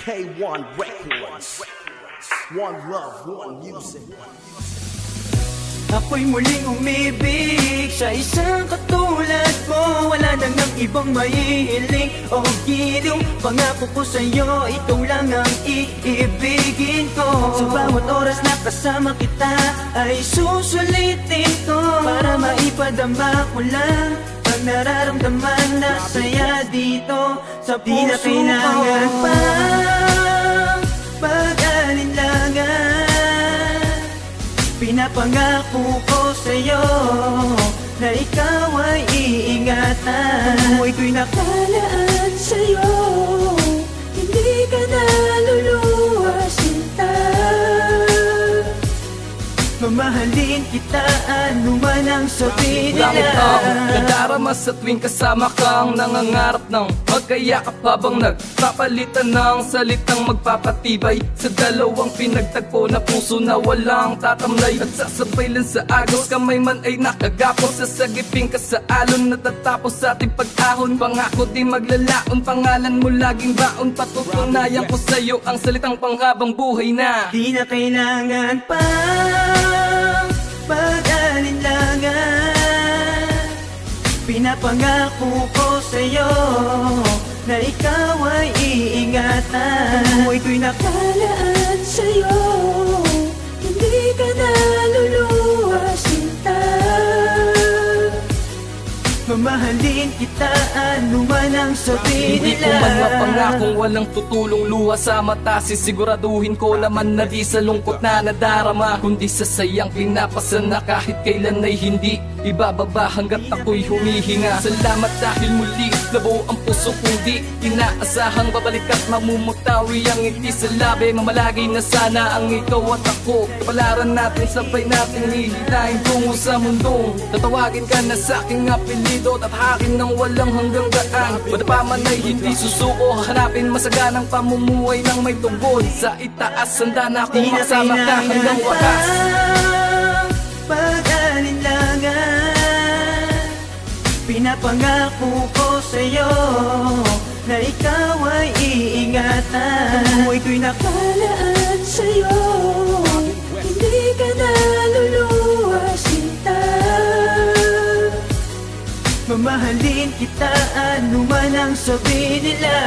K1 Records. One love, one music. Ako'y muling umibig sa isang katulad mo. Wala nang ibang mahihiling o giliw. Pangako ko sa'yo, ikaw lang ang iibigin ko. Sa bawat oras na kasama kita ay susulitin ko, para maipadama ko lang ang nararamdaman na saya dito sa puso. Di na kailangan pang pag-alinlangan. Pinapangako ko sa'yo na ikaw ay iingatan. Buhay ko'y nakalaan sa'yo, hindi ka na luluwa, sinta. Mamahalin kita, ano man ang sabihin nila. Langit ang nadarama sa tuwing kasama kang nangangarap ng magkayakap habang nagpapalitan ng salitang magpapatibay sa dalawang pinagtagpo na puso na walang tatamlay. Nagsasabay lang sa agos, kamay man ay nakagapos sa sagiping ka sa alon. Natatapos sa ating pag-ahon, pangako di maglalaon. Pangalan mo laging baon, patutunayan ko sa'yo ang salitang panghabang buhay na di na kailangan pa pag-alinlangan. Pinapangako ko sa'yo na ikaw ay iingatan. Buhay ko'y nakalaan sa'yo, hindi ka na luluwa, sinta. Mamahalin kita, ano man ang sabihin nila. Hindi ko man mapangakong walang tutulong luha sa mata. Sisiguraduhin ko laman na di sa lungkot na nadarama, kundi sa sayang pinapasa na kahit kailan ay hindi ibababa hanggat ako'y humihinga. Salamat dahil muli nabuo ang puso kong di inaasahang babalik at mamumutawi ang ngiti sa labi. Mamalagi na sana ang ikaw at ako, kapalaran natin sabay natin hihilahin tungo sa mundo. Tatawagin ka na sa aking apelido at hakin ng walang hanggang daan. Madapa man ay hindi susuko, hanapin masaganang pamumuhay ng may tungkol sa itaas. Handa na akong makasama ka hanggang wakas. Pag-alinlangan, pinapangako ko sa'yo na ikaw ay iingatan. Buhay ko'y nakalaan sa'yo, hindi ka na luluwa, sinta. Mamahalin kita, ano man ang sabihin nila.